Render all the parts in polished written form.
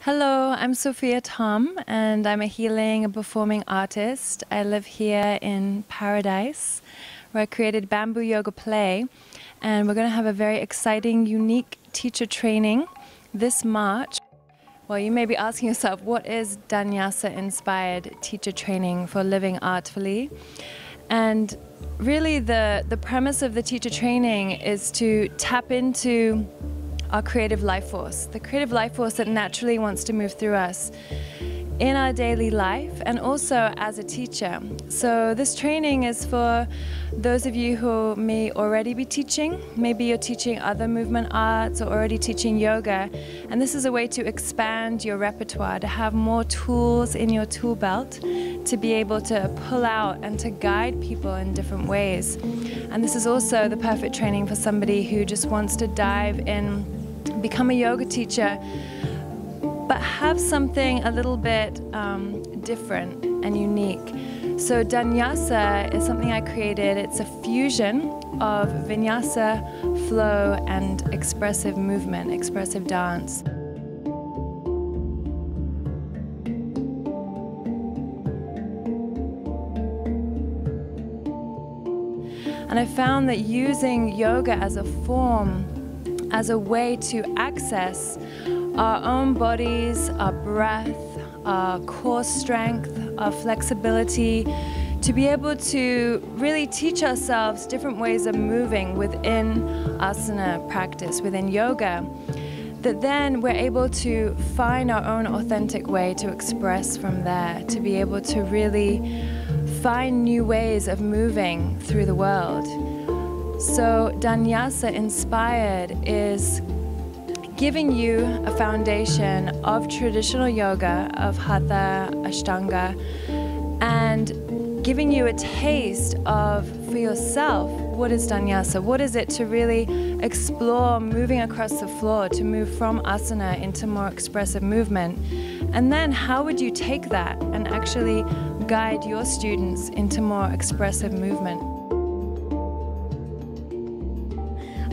Hello, I'm Sofiah Thom, and I'm a healing and performing artist. I live here in Paradise, where I created Bamboo Yoga Play, and we're going to have a very exciting, unique teacher training this March. Well, you may be asking yourself, what is Vinyasa-inspired teacher training for living artfully? And really the premise of the teacher training is to tap into our creative life force, the creative life force that naturally wants to move through us in our daily life and also as a teacher. So this training is for those of you who may already be teaching. Maybe you're teaching other movement arts or already teaching yoga, and this is a way to expand your repertoire, to have more tools in your tool belt, to be able to pull out and to guide people in different ways. And this is also the perfect training for somebody who just wants to dive in, become a yoga teacher, but have something a little bit different and unique. So Vinyasa is something I created. It's a fusion of vinyasa, flow, and expressive movement, expressive dance. And I found that using yoga as a form, as a way to access our own bodies, our breath, our core strength, our flexibility, to be able to really teach ourselves different ways of moving within asana practice, within yoga, that then we're able to find our own authentic way to express from there, to be able to really find new ways of moving through the world. So Vinyasa inspired is giving you a foundation of traditional yoga, of hatha, ashtanga, and giving you a taste of, for yourself, what is Vinyasa? What is it to really explore moving across the floor, to move from asana into more expressive movement? And then how would you take that and actually guide your students into more expressive movement?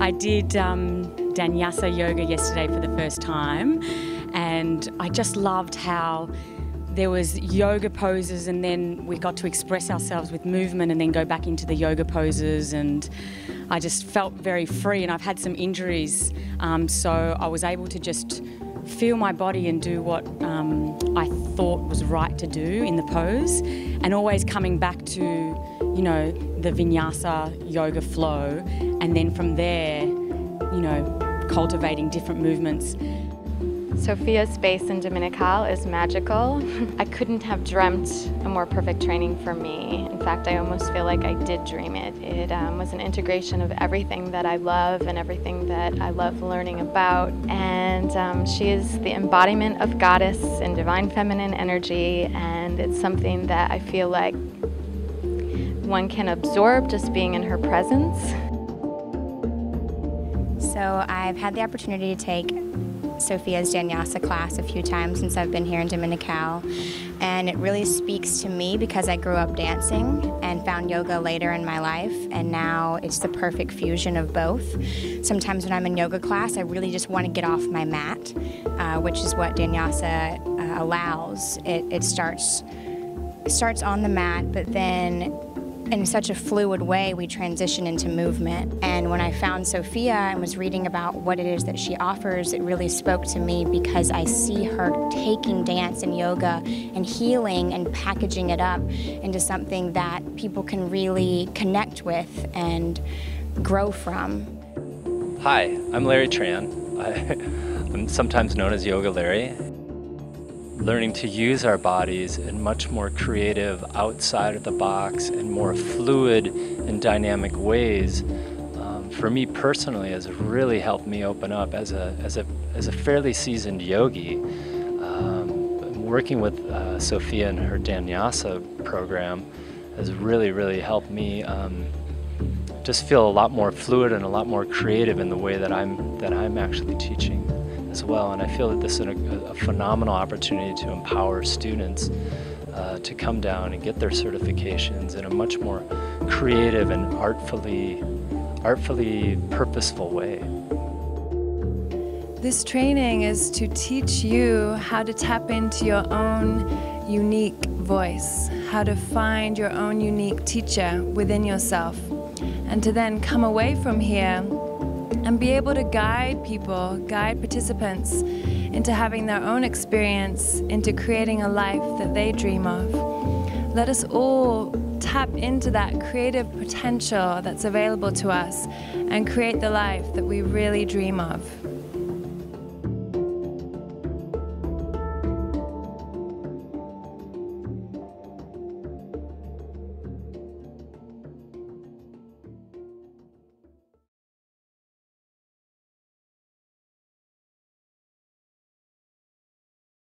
I did Vinyasa yoga yesterday for the first time, and I just loved how there was yoga poses, and then we got to express ourselves with movement and then go back into the yoga poses, and I just felt very free. And I've had some injuries, so I was able to just feel my body and do what I thought was right to do in the pose, and always coming back to, you know, the Vinyasa yoga flow, and then from there, you know, cultivating different movements. Sofia's space in Dominical is magical. I couldn't have dreamt a more perfect training for me. In fact, I almost feel like I did dream it. It was an integration of everything that I love and everything that I love learning about. And she is the embodiment of goddess and divine feminine energy, and it's something that I feel like one can absorb just being in her presence. So I've had the opportunity to take Sofia's Vinyasa class a few times since I've been here in Dominical, and it really speaks to me because I grew up dancing and found yoga later in my life, and now it's the perfect fusion of both. Sometimes when I'm in yoga class, I really just want to get off my mat, which is what Vinyasa allows. It starts on the mat, but then in such a fluid way, we transition into movement. And when I found Sofiah and was reading about what it is that she offers, it really spoke to me because I see her taking dance and yoga and healing and packaging it up into something that people can really connect with and grow from. Hi, I'm Larry Tran. I'm sometimes known as Yoga Larry. Learning to use our bodies in much more creative, outside of the box, and more fluid and dynamic ways, for me personally, has really helped me open up as a fairly seasoned yogi. Working with Sofiah and her Vinyasa program has really helped me just feel a lot more fluid and a lot more creative in the way that I'm actually teaching as well. And I feel that this is a phenomenal opportunity to empower students to come down and get their certifications in a much more creative and artfully purposeful way. This training is to teach you how to tap into your own unique voice, how to find your own unique teacher within yourself, and to then come away from here and be able to guide people, guide participants into having their own experience, into creating a life that they dream of. Let us all tap into that creative potential that's available to us and create the life that we really dream of.